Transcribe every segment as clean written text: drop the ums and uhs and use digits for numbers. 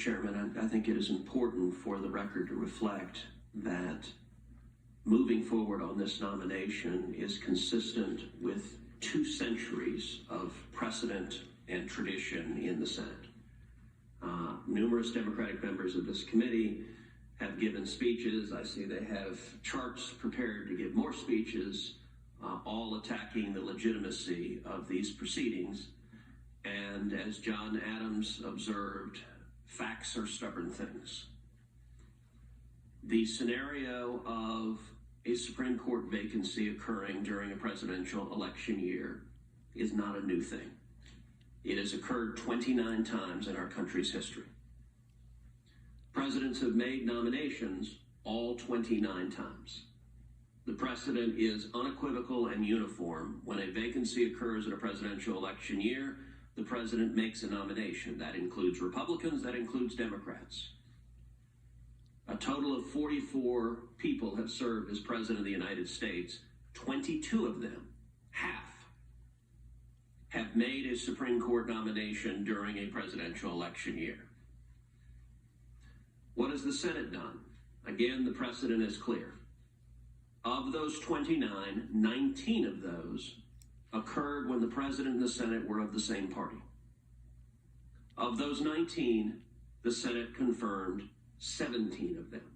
Chairman, I think it is important for the record to reflect that moving forward on this nomination is consistent with 2 centuries of precedent and tradition in the Senate. Numerous Democratic members of this committee have given speeches. I see they have charts prepared to give more speeches, all attacking the legitimacy of these proceedings. And as John Adams observed, facts are stubborn things. The scenario of a Supreme Court vacancy occurring during a presidential election year is not a new thing. It has occurred 29 times in our country's history. Presidents have made nominations all 29 times. The precedent is unequivocal and uniform. When a vacancy occurs in a presidential election year, the president makes a nomination. That includes Republicans, that includes Democrats. A total of 44 people have served as President of the United States. 22 of them, half, have made a Supreme Court nomination during a presidential election year. What has the Senate done? Again, the precedent is clear. Of those 29, 19 of those occurred when the President and the Senate were of the same party. Of those 19, the Senate confirmed 17 of them.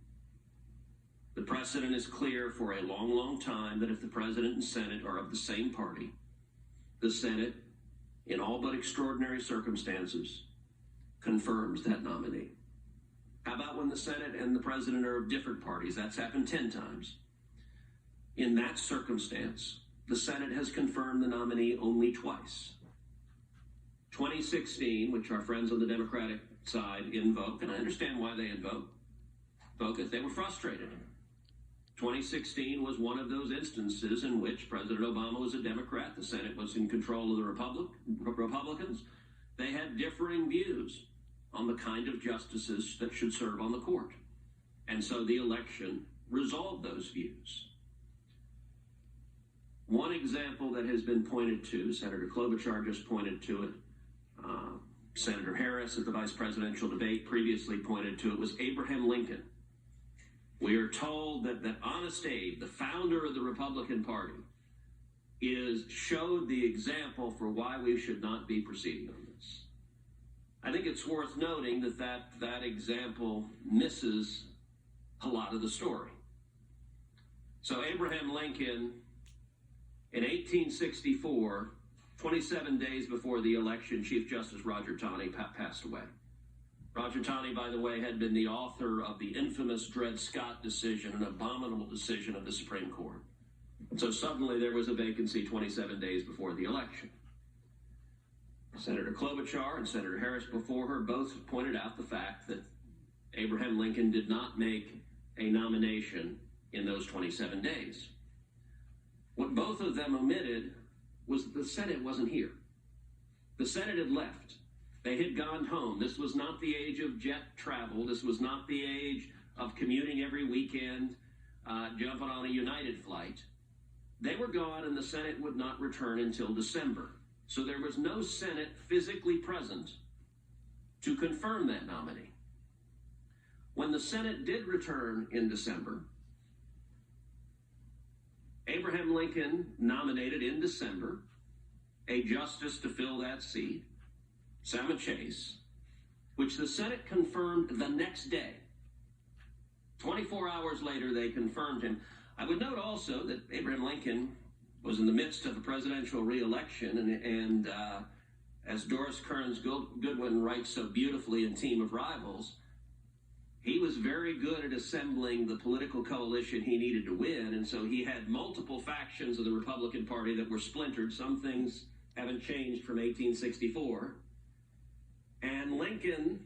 The precedent is clear for a long, long time that if the President and Senate are of the same party, the Senate, in all but extraordinary circumstances, confirms that nominee. How about when the Senate and the President are of different parties? That's happened 10 times. In that circumstance, the Senate has confirmed the nominee only twice. 2016, which our friends on the Democratic side invoke, and I understand why they invoke it, they were frustrated. 2016 was one of those instances in which President Obama was a Democrat, the Senate was in control of the Republicans. They had differing views on the kind of justices that should serve on the court. And so the election resolved those views. One example that has been pointed to, Senator Klobuchar just pointed to it, Senator Harris at the vice presidential debate previously pointed to it, was Abraham Lincoln. We are told that Honest Abe, the founder of the Republican Party, showed the example for why we should not be proceeding on this. I think it's worth noting that example misses a lot of the story. So Abraham Lincoln, in 1864, 27 days before the election, Chief Justice Roger Taney passed away. Roger Taney, by the way, had been the author of the infamous Dred Scott decision, an abominable decision of the Supreme Court. So suddenly there was a vacancy 27 days before the election. Senator Klobuchar and Senator Harris before her both pointed out the fact that Abraham Lincoln did not make a nomination in those 27 days. What both of them omitted was that the Senate wasn't here. The Senate had left. They had gone home. This was not the age of jet travel. This was not the age of commuting every weekend, jumping on a United flight. They were gone, and the Senate would not return until December. So there was no Senate physically present to confirm that nominee. When the Senate did return in December, Abraham Lincoln nominated in December a justice to fill that seat, Salmon Chase, which the Senate confirmed the next day. 24 hours later, they confirmed him. I would note also that Abraham Lincoln was in the midst of a presidential re-election, and as Doris Kearns Goodwin writes so beautifully in Team of Rivals, he was very good at assembling the political coalition he needed to win, and so he had multiple factions of the Republican Party that were splintered. Some things haven't changed from 1864. And Lincoln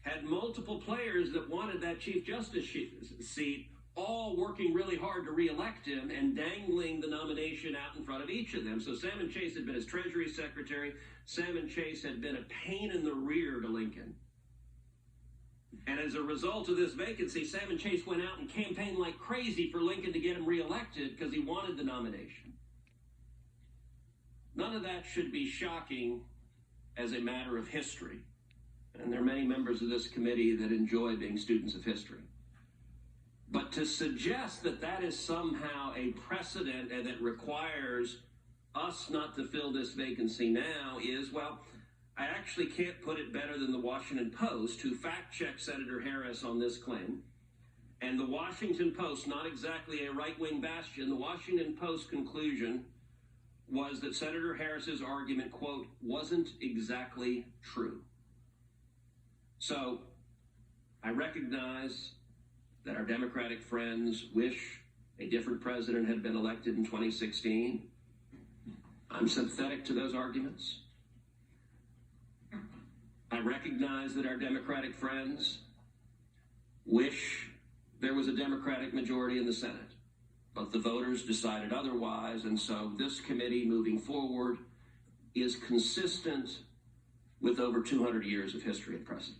had multiple players that wanted that Chief Justice seat, all working really hard to re-elect him and dangling the nomination out in front of each of them. So Salmon Chase had been his Treasury Secretary. Salmon Chase had been a pain in the rear to Lincoln. And as a result of this vacancy, Salmon Chase went out and campaigned like crazy for Lincoln to get him reelected because he wanted the nomination. None of that should be shocking as a matter of history. and there are many members of this committee that enjoy being students of history. But to suggest that that is somehow a precedent and that requires us not to fill this vacancy now is, well, I actually can't put it better than the Washington Post, who fact-checked Senator Harris on this claim. And the Washington Post, not exactly a right-wing bastion, the Washington Post conclusion was that Senator Harris's argument, quote, wasn't exactly true. So I recognize that our Democratic friends wish a different president had been elected in 2016. I'm sympathetic to those arguments. I recognize that our Democratic friends wish there was a Democratic majority in the Senate, but the voters decided otherwise, and so this committee moving forward is consistent with over 200 years of history at present.